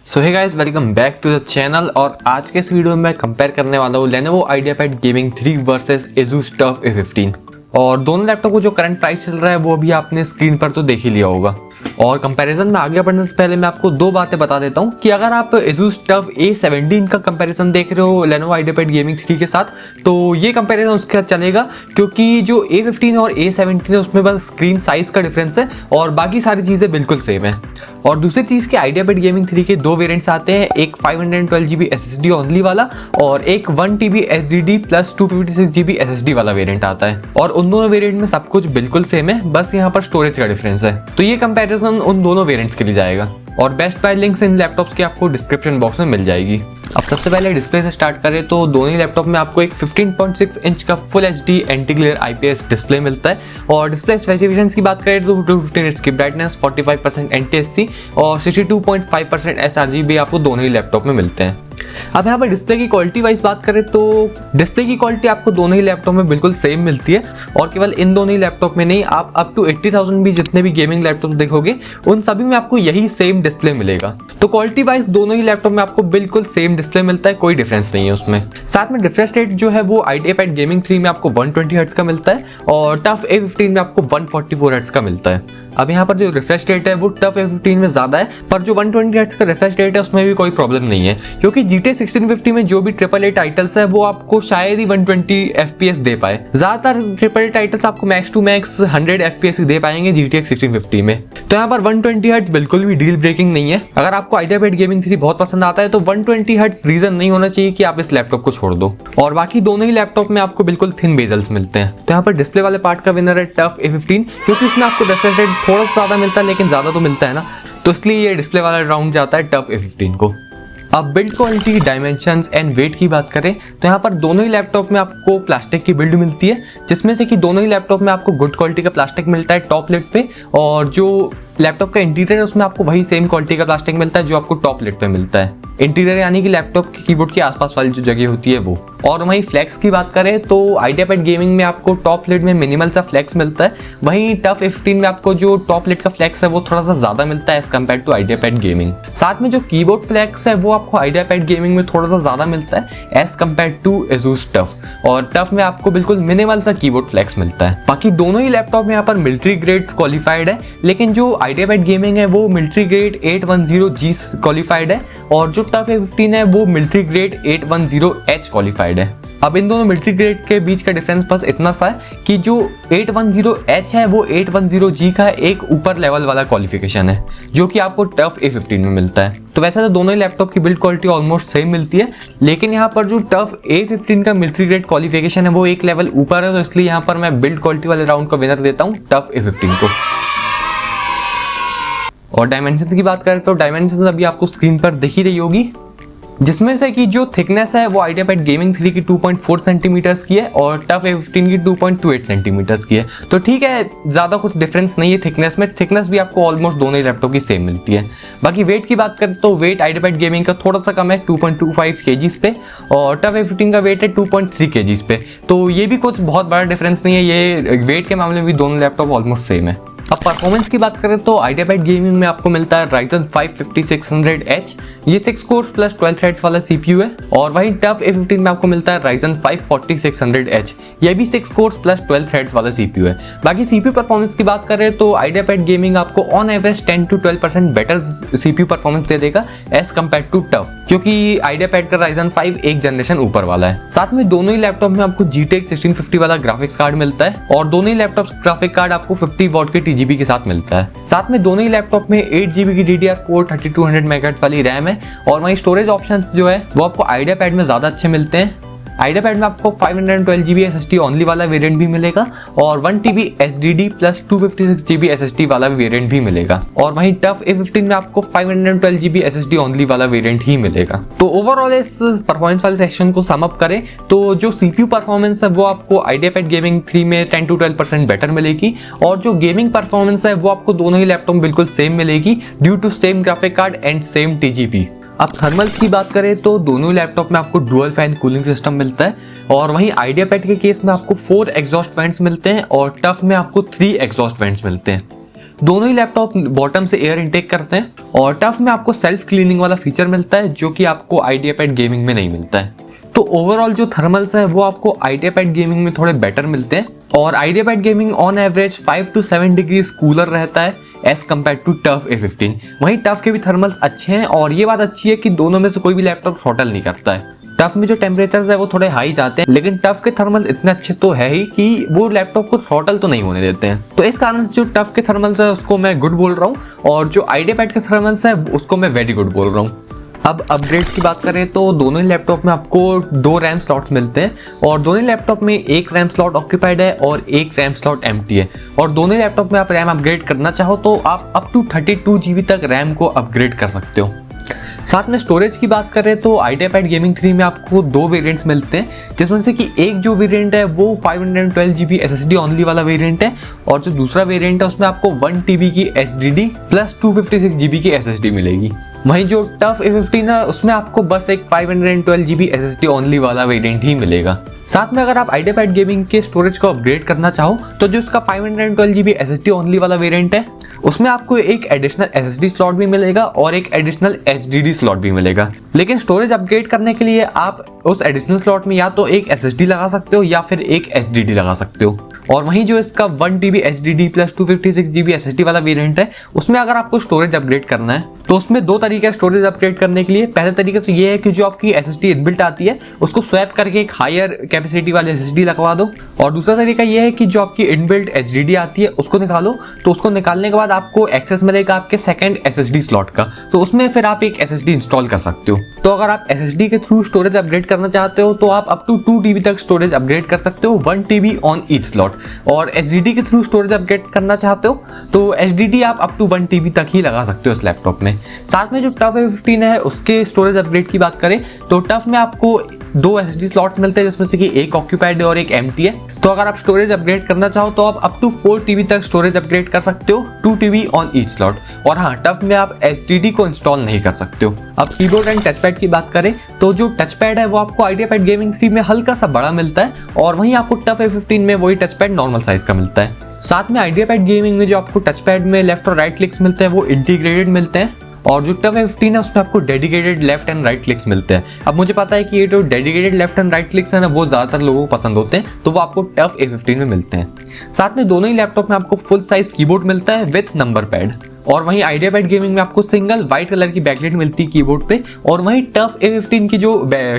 So hey guys, welcome back to the channel. और आज के इस वीडियो में मैं कंपेयर करने वाला हूँ Lenovo IdeaPad Gaming 3 versus Asus TUF A15। और दोनों लैपटॉप को जो करंट प्राइस चल रहा है वो अभी आपने स्क्रीन पर तो देख ही लिया होगा। और कंपैरिजन में आगे बढ़ने से पहले मैं आपको दो बातें बता देता हूँ कि अगर आप Asus TUF A17 का कंपैरिजन देख रहे हो Lenovo IdeaPad Gaming 3 के साथ, तो ये कंपैरिजन उसके साथ चलेगा, क्योंकि जो A15 और A17 है उसमें बस स्क्रीन साइज का डिफरेंस है और बाकी सारी चीज़ें बिल्कुल सेम है। और दूसरी चीज़ कि IdeaPad Gaming 3 के दो वेरिएंट्स आते हैं, एक 512GB SSD ओनली वाला और एक 1TB SSD plus 256GB SSD वाला वेरिएंट आता है। और उन दोनों वेरिएंट में सब कुछ बिल्कुल सेम है, बस यहाँ पर स्टोरेज का डिफरेंस है। तो ये कंपैरिजन उन दोनों वेरिएंट्स के लिए जाएगा। और best bye links in laptops की आपको डिस्क्रिप्शन बॉक्स में मिल जाएगी। अब सबसे पहले डिस्प्ले से स्टार्ट करें तो दोनों ही लैपटॉप में आपको एक 15.6 इंच का full HD anti glare IPS display मिलता है। और डिस्प्ले स्पेसिफिकेशंस की बात करें तो 215 Hz की ब्राइटनेस, 45% NTSC और 62.5% sRGB आपको दोनों ही लैपटॉप में मिलते हैं। अब यहाँ पर डिस्प्ले की क्वालिटी वाइज बात करें तो डिस्प्ले की क्वालिटी आपको दोनों ही लैपटॉप में बिल्कुल सेम मिलती है। और केवल इन दोनों ही लैपटॉप में नहीं, आप अप टू 80,000 भी जितने भी गेमिंग लैपटॉप देखोगे उन सभी में आपको यही सेम डिस्प्ले मिलेगा। तो क्वालिटी वाइज दोनों ही लैपटॉप में आपको बिल्कुल सेम डिस्प्ले मिलता है, कोई डिफरेंस नहीं है उसमें। साथ में रिफ्रेश रेट जो है वो IdeaPad Gaming 3 में आपको 120 हर्ट्ज का मिलता है और TUF A15 में आपको 144 हर्ट्ज का मिलता है। अब यहाँ पर जो रिफ्रेश रेट है वो TUF A15 में ज्यादा है, पर जो 120 हर्ट्ज का रिफ्रेश रेट है उसमें भी कोई प्रॉब्लम नहीं है, क्योंकि GTA 1650 में जो भी AAA टाइटल्स है वो आपको शायद ही 120 FPS दे पाए। ज्यादातर AAA टाइटल्स आपको मैक्स टू मैक्स 100 FPS ही दे पाएंगे GTA 1650 में। तो यहाँ पर 120 हर्ट्ज बिल्कुल भी डील ब्रेकिंग नहीं है। अगर आपको IdeaPad Gaming 3 बहुत पसंद आता है तो 120 हर्ट्ज रीजन नहीं होना चाहिए कि आप इस लैपटॉप को छोड़ दो। और बाकी दोनों ही लैपटॉप में आपको बिल्कुल थिन बेजल्स मिलते हैं। तो यहाँ पर डिस्प्ले वाले पार्ट का विनर है TUF A15, क्योंकि इसमें आपको रिफ्रेश रेट थोड़ा सा ज्यादा मिलता है, लेकिन ज्यादा तो मिलता है ना, तो इसलिए ये डिस्प्ले वाला राउंड जाता है TUF A15 को। अब build quality, dimensions and weight की बात करें तो यहाँ पर दोनों ही लैपटॉप में आपको प्लास्टिक की बिल्ड मिलती है, जिसमें से कि दोनों ही लैपटॉप में आपको गुड क्वालिटी का प्लास्टिक मिलता है टॉप लिड पे। और जो लैपटॉप का इंटीरियर है उसमें आपको वही सेम क्वालिटी का प्लास्टिक मिलता है जो आपको टॉप लिड पे मिलता है। इंटीरियर यानी कि लैपटॉप के कीबोर्ड के आसपास वाली जो जगह होती है वो। और वहीं फ्लेक्स की बात करें तो IdeaPad गेमिंग में आपको टॉप लिड में मिनिमल सा फ्लेक्स मिलता है, वहीं TUF A15 में आपको जो टॉप लिड का फ्लेक्स है वो थोड़ा सा ज्यादा मिलता है as compare to IdeaPad gaming. साथ में जो कीबोर्ड फ्लेक्स है वो आपको IdeaPad गेमिंग में थोड़ा सा ज्यादा मिलता है as compare to Asus TUF। और TUF में आपको बिल्कुल मिनिमल सा कीबोर्ड फ्लेक्स मिलता है। बाकी दोनों ही लैपटॉप में यहाँ पर मिलिट्री ग्रेड क्वालिफाइड है, लेकिन जो IdeaPad गेमिंग है वो मिलिट्री ग्रेड 810G क्वालिफाइड है और जो TUF A15 है वो मिलिट्री ग्रेड 810H क्वालिफाइड है। अब इन दोनों मिलिट्री ग्रेड के बीच का डिफरेंस बस इतना सा है कि जो 810H है वो 810G का एक ऊपर लेवल वाला क्वालिफिकेशन है, जो कि आपको TUF A15 में मिलता है। तो वैसे तो दोनों ही लैपटॉप की बिल्ड क्वालिटी ऑलमोस्ट सेम मिलती है, लेकिन यहाँ पर जो TUF A15 का मिलिट्री ग्रेड क्वालिफिकेशन है वो एक लेवल ऊपर है, तो इसलिए यहाँ पर मैं बिल्ड क्वालिटी वाले राउंड का विनर देता हूँ TUF A15 को। और डायमेंशंस की बात करें तो डायमेंशंस अभी आपको स्क्रीन पर दिख ही रही होगी, जिसमें से कि जो थिकनेस है वो IdeaPad Gaming 3 की 2.4 सेंटीमीटर्स की है और TUF A15 की 2.28 सेंटीमीटर्स की है। तो ठीक है, ज़्यादा कुछ डिफरेंस नहीं है थिकनेस में। थिकनेस भी आपको ऑलमोस्ट दोनों ही लैपटॉप की सेम मिलती है। बाकी वेट की बात करें तो वेट IdeaPad Gaming का थोड़ा सा कम है 2.25 kgs पे और TUF A15 का वेट है 2.3 kgs पे। तो ये भी कुछ बहुत बड़ा डिफरेंस नहीं है, ये वेट के मामले में भी दोनों लैपटॉप ऑलमोस्ट सेम है। अब परफॉर्मेंस की बात करें तो IdeaPad गेमिंग में आपको मिलता है Ryzen 5 5600H, ये 6 कोर्स प्लस 12 थ्रेड्स वाला CPU है। और वहीं TUF A15 में आपको मिलता है Ryzen 5 4600H, ये भी 6 कोर्स प्लस 12 थ्रेड्स वाला CPU है। बाकी CPU परफॉर्मेंस की बात करें तो IdeaPad गेमिंग आपको on average 10 to 12% better CPU performance दे देगा एज कम्पेयर टू TUF, क्योंकि IdeaPad का Ryzen 5 एक जनरेशन ऊपर वाला है। साथ में दोनों ही लैपटॉप में आपको GTX 1650 वाला ग्राफिक्स कार्ड मिलता है और दोनों ही लैपटॉप ग्राफिक कार्ड आपको 50 वॉट के TGB के साथ मिलता है। साथ में दोनों ही लैपटॉप में 8GB की DDR4 3200 MHz वाली रैम है। और वहीं स्टोरेज ऑप्शंस जो है वो आपको IdeaPad में ज्यादा अच्छे मिलते हैं। IdeaPad में आपको 512GB SSD ओनली वाला वेरिएंट भी मिलेगा और 1TB SSD plus 256GB SSD वाला वेरिएंट भी मिलेगा। और वहीं TUF A15 में आपको 512GB SSD ओनली वाला वेरिएंट ही मिलेगा। तो ओवरऑल इस परफॉर्मेंस वाले सेक्शन को सम अप करें तो जो CPU परफॉर्मेंस है वो आपको IdeaPad Gaming 3 में 10 to 12% बेटर मिलेगी और जो गेमिंग परफॉर्मेंस है वो आपको दोनों ही लैपटॉप बिल्कुल सेम मिलेगी due to same graphic card and same TGB। अब थर्मल्स की बात करें तो दोनों लैपटॉप में आपको डुअल फैन कूलिंग सिस्टम मिलता है और वहीं IdeaPad के केस में आपको 4 एग्जॉस्ट फैंस मिलते हैं और TUF में आपको 3 एग्जॉस्ट फैंस मिलते हैं। दोनों ही लैपटॉप बॉटम से एयर इनटेक करते हैं और टफ में आपको सेल्फ क्लीनिंग वाला फीचर मिलता है जो कि आपको आइडियापैड गेमिंग में नहीं मिलता है। तो ओवरऑल जो थर्मल्स है वो आपको आइडियापैड गेमिंग में थोड़े बेटर मिलते हैं और IdeaPad gaming on average 5 to 7 degrees cooler रहता है as compare to tough A15। वहीं टफ के भी थर्मल्स अच्छे हैं और ये बात अच्छी है कि दोनों में से कोई भी लैपटॉप थ्रॉटल नहीं करता है। टफ में जो टेम्परेचर्स है वो थोड़े हाई जाते हैं, लेकिन टफ के थर्मल्स इतने अच्छे तो है ही कि वो लैपटॉप को थ्रॉटल तो नहीं होने देते हैं। तो इस कारण से जो टफ के थर्मल्स है उसको मैं गुड बोल रहा हूँ और जो आइडियापैड के थर्मल्स है उसको मैं वेरी गुड बोल रहा हूँ। अब अपग्रेड्स की बात करें तो दोनों ही लैपटॉप में आपको 2 रैम स्लॉट्स मिलते हैं और दोनों ही लैपटॉप में एक रैम स्लॉट ऑक्यूपाइड है और एक रैम स्लॉट एम्प्टी है। और दोनों ही लैपटॉप में आप रैम अपग्रेड करना चाहो तो आप अप टू 32 GB तक रैम को अपग्रेड कर सकते हो। साथ में स्टोरेज की बात करें तो आइडियापैड गेमिंग 3 में आपको 2 वेरिएंट्स मिलते हैं, जिसमें से कि एक जो वेरिएंट है वो 512 GB SSD ओनली वाला वेरिएंट है और जो दूसरा वेरिएंट है उसमें आपको 1 TB की HDD प्लस 256 GB की SSD मिलेगी। वहीं जो टफ A15 है उसमें आपको बस एक 512 GB SSD ओनली वाला वेरिएंट ही मिलेगा। साथ में अगर आप आइडियापैड गेमिंग के स्टोरेज को अपग्रेड करना चाहो तो जो इसका 512 GB SSD ओनली वाला वेरिएंट है उसमें आपको एक एडिशनल SSD स्लॉट भी मिलेगा और एक एडिशनल HDD स्लॉट भी मिलेगा। लेकिन स्टोरेज अपग्रेड करने के लिए आप उस एडिशनल स्लॉट में या तो एक SSD लगा सकते हो या फिर एक HDD लगा सकते हो। और वहीं जो इसका 1 TB HDD plus 256 GB SSD वाला वेरिएंट है उसमें अगर आपको स्टोरेज अपग्रेड करना है तो उसमें 2 तरीके स्टोरेज अपग्रेड करने के लिए। पहला तरीका तो ये है कि जो आपकी SSD इनबिल्ट आती है उसको स्वैप करके एक हायर कैपेसिटी वाले SSD लगवा दो और दूसरा तरीका ये है कि जो आपकी इनबिल्ट HDD आती है उसको निकालो। तो उसको निकालने के बाद आपको एक्सेस मिलेगा आपके सेकंड SSD स्लॉट का, तो उसमें फिर आप एक SSD इंस्टॉल कर सकते हो। तो अगर आप SSD के थ्रू स्टोरेज अपग्रेड करना चाहते हो तो आप अप टू 2 TB तक स्टोरेज अपग्रेड कर सकते हो, 1 TB ऑन ईच स्लॉट। और HDD के थ्रू स्टोरेज अपग्रेड करना चाहते हो तो HDD आप अप टू 1 TB तक ही लगा सकते हो इस लैपटॉप में। साथ में जो टफ A15 है उसके स्टोरेज अपग्रेड की बात करें तो टफ में आपको 2 SSD स्लॉट्स मिलते हैं जिसमें से कि एक ऑक्यूपाइड है और एक एम्प्टी है। तो अगर आप स्टोरेज अपग्रेड करना चाहो तो आप अप टू 4 TB तक स्टोरेज अपग्रेड कर सकते हो, 2 TB ऑन ईच स्लॉट। और हाँ, टफ में आप HDD को इंस्टॉल नहीं कर सकते हो। अब कीबोर्ड एंड टचपैड की बात करें तो जो टचपैड है वो आपको आइडियापैड गेमिंग 3 में हल्का सा बड़ा मिलता है और वहीं आपको टफ A15 में वही टचपैड नॉर्मल साइज का मिलता है। साथ में आइडियापैड गेमिंग में जो आपको टचपैड में लेफ्ट और राइट क्लिक्स मिलते हैं वो इंटीग्रेटेड मिलते हैं और जो टफ A15 है उसमें आपको dedicated left and right clicks मिलते हैं। अब मुझे पता है कि ये जो dedicated left and right clicks है ना वो ज़्यादातर लोगों को पसंद होते हैं, तो वो आपको टफ A15 में मिलते हैं। साथ में दोनों ही लैपटॉप में आपको फुल साइज कीबोर्ड मिलता है विथ नंबर पैड और वहीं आइडियापैड गेमिंग में आपको सिंगल व्हाइट कलर की बैकलाइट मिलती है कीबोर्ड पे और वहीं टफ A15 की जो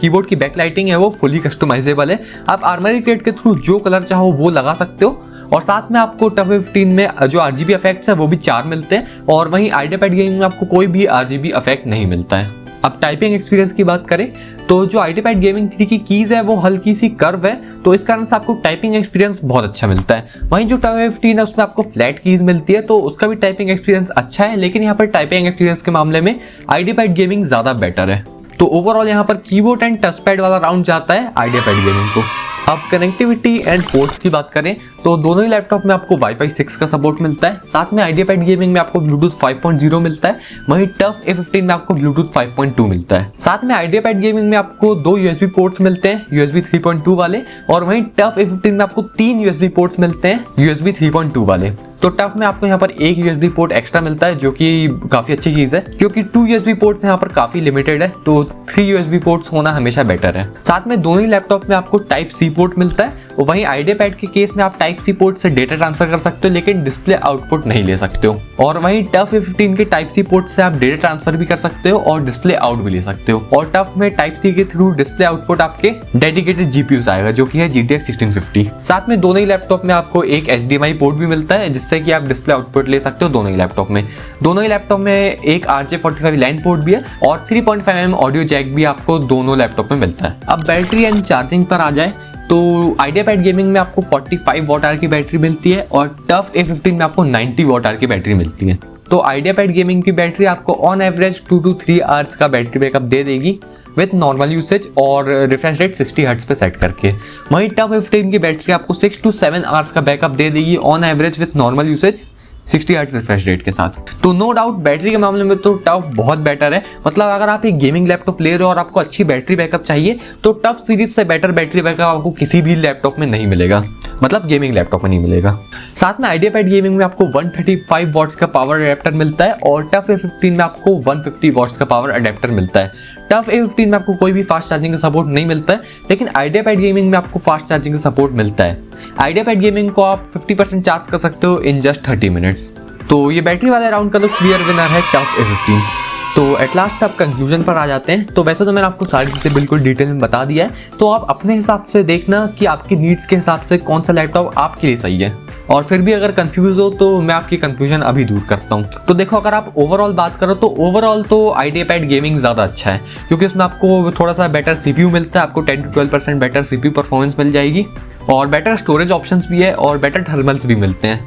कीबोर्ड की बैकलाइटिंग है वो फुली कस्टमाइजेबल है। आप आर्मरी क्रेट के थ्रू जो कलर चाहो वो लगा सकते हो और साथ में आपको टफ A15 में जो RGB इफेक्ट्स है वो भी 4 मिलते हैं और वहीं आइडियापैड गेमिंग में आपको कोई भी RGB इफेक्ट नहीं मिलता है। अब टाइपिंग एक्सपीरियंस की बात करें तो जो आइडियापैड गेमिंग 3 की कीज है वो हल्की सी कर्व है, तो इस कारण से आपको टाइपिंग एक्सपीरियंस बहुत अच्छा मिलता है। वहीं जो टफ A15 है उसमें आपको फ्लैट कीज मिलती है तो उसका भी टाइपिंग एक्सपीरियंस अच्छा है, लेकिन यहाँ पर टाइपिंग एक्सपीरियंस के मामले में आइडियापैड गेमिंग ज्यादा बेटर है। तो ओवरऑल यहाँ पर कीबोर्ड एंड टचपैड वाला राउंड जाता है आइडियापैड गेमिंग को। अब कनेक्टिविटी एंड पोर्ट्स की बात करें तो दोनों ही लैपटॉप में आपको Wi-Fi 6 का सपोर्ट मिलता है। साथ में आइडियापैड गेमिंग में आपको ब्लूटूथ 5.0 मिलता है, वहीं टफ A15 में आपको ब्लूटूथ 5.2 मिलता है। साथ में आइडियापैड गेमिंग में आपको 2 USB पोर्ट्स मिलते हैं USB 3.2 वाले और वहीं टफ A15 में आपको 3 USB पोर्ट्स मिलते हैं USB 3.2 वाले। तो टफ में आपको यहाँ पर एक USB पोर्ट एक्स्ट्रा मिलता है जो कि काफी अच्छी चीज है, क्योंकि 2 USB पोर्ट्स यहाँ पर काफी लिमिटेड है, तो 3 USB पोर्ट्स होना हमेशा बेटर है। साथ में दोनों ही लैपटॉप में आपको टाइप C पोर्ट मिलता है और वहीं आइडियापैड के केस में आप टाइप C पोर्ट से डेटा ट्रांसफर कर सकते हो लेकिन डिस्प्ले आउटपुट नहीं ले सकते हो। और वहीं टफ A15 के टाइप C पोर्ट से आप डेटा ट्रांसफर भी कर सकते हो और डिस्प्ले आउट भी ले सकते हो। और टफ में टाइप C के थ्रू डिस्प्ले आउटपुट आपके डेडिकेटेड GPU से आएगा जो कि है GTX 1650। साथ में दोनों ही लैपटॉप में आपको एक HDMI पोर्ट भी मिलता है जिससे कि आप डिस्प्ले आउटपुट ले सकते हो दोनों ही लैपटॉप में। दोनों ही लैपटॉप में एक RJ45 लाइन पोर्ट भी है और 3.5mm ऑडियो जैक भी आपको दोनों लैपटॉप में मिलता है। अब बैटरी एंड चार्जिंग पर आ जाए तो आइडियापैड गेमिंग में आपको 45 वॉट आवर की बैटरी मिलती है और टफ A15 में आपको 90 वॉट आवर की बैटरी मिलती है। तो आइडियापैड गेमिंग की बैटरी आपको ऑन एवरेज 2 to 3 आवर्स का बैटरी बैकअप दे देगी विथ नॉर्मल यूसेज और रिफ्रेश रेट 60 हर्ट्ज पे सेट करके। वहीं टफ A15 की बैटरी आपको 6 to 7 आवर्स का बैकअप दे देगी on average with normal usage 60 hertz refresh rate के साथ। तो नो डाउट बैटरी के मामले में तो टफ बहुत बेटर है। मतलब अगर आप एक गेमिंग लैपटॉप ले रहे हो और आपको अच्छी बैटरी बैकअप चाहिए तो टफ सीरीज से बेटर बैटरी बैकअप आपको किसी भी लैपटॉप में नहीं मिलेगा, मतलब गेमिंग लैपटॉप में नहीं मिलेगा। साथ में आइडियापैड गेमिंग में आपको 135 वॉट्स का पावर अडेप्टर मिलता है और टफ A15 में आपको 150 वॉट्स का पावर अडेप्टर मिलता है। टफ A15 में आपको कोई भी फास्ट चार्जिंग का सपोर्ट नहीं मिलता है, लेकिन आइडियापैड गेमिंग में आपको फास्ट चार्जिंग का सपोर्ट मिलता है। आइडियापैड गेमिंग को आप 50% चार्ज कर सकते हो इन जस्ट 30 मिनट्स। तो ये बैटरी वाले राउंड का तो क्लियर विनर है टफ A15। तो एट लास्ट आप कंक्लूजन पर आ जाते हैं। तो वैसे तो मैंने आपको सारी चीज़ें बिल्कुल डिटेल में बता दिया है, तो आप अपने हिसाब से देखना कि आपकी नीड्स के हिसाब से कौन सा लैपटॉप आपके लिए सही है। और फिर भी अगर कंफ्यूज हो तो मैं आपकी कंफ्यूजन अभी दूर करता हूँ। तो देखो, अगर आप ओवरऑल बात करो तो ओवरऑल तो आइडियापैड गेमिंग ज़्यादा अच्छा है, क्योंकि इसमें आपको थोड़ा सा बेटर CPU मिलता है, आपको 10 to 12% बेटर CPU परफॉर्मेंस मिल जाएगी और बेटर स्टोरेज ऑप्शंस भी है और बेटर थर्मल्स भी मिलते हैं।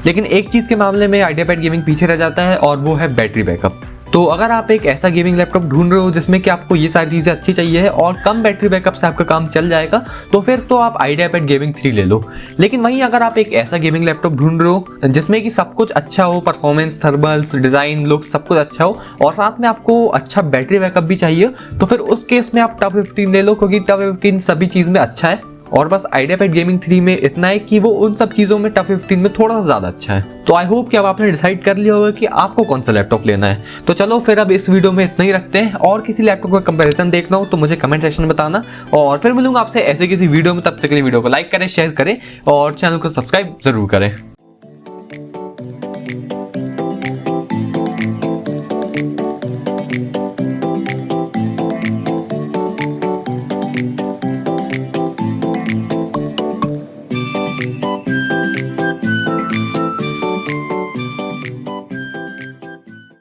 लेकिन एक चीज़ के मामले में आइडियापैड गेमिंग पीछे रह जाता है और वो है बैटरी बैकअप। तो अगर आप एक ऐसा गेमिंग लैपटॉप ढूंढ रहे हो जिसमें कि आपको ये सारी चीज़ें अच्छी चाहिए है और कम बैटरी बैकअप से आपका काम चल जाएगा, तो फिर तो आप आइडियापैड गेमिंग 3 ले लो। लेकिन वहीं अगर आप एक ऐसा गेमिंग लैपटॉप ढूंढ रहे हो जिसमें कि सब कुछ अच्छा हो, परफॉर्मेंस, थर्मल्स, डिज़ाइन, लुक सब कुछ अच्छा हो और साथ में आपको अच्छा बैटरी बैकअप भी चाहिए, तो फिर उस केस में आप टफ A15 ले लो, क्योंकि टफ A15 सभी चीज़ में अच्छा है। और बस आइडियापैड गेमिंग 3 में इतना है कि वो उन सब चीज़ों में टफ A15 में थोड़ा सा ज़्यादा अच्छा है। तो आई होप कि अब आपने डिसाइड कर लिया होगा कि आपको कौन सा लैपटॉप लेना है। तो चलो फिर अब इस वीडियो में इतना ही रखते हैं, और किसी लैपटॉप का कंपैरिजन देखना हो तो मुझे कमेंट सेक्शन में बताना, और फिर मिलूंगा आपसे ऐसे किसी वीडियो में। तब तक के लिए वीडियो को लाइक करें, शेयर करें और चैनल को सब्सक्राइब जरूर करें।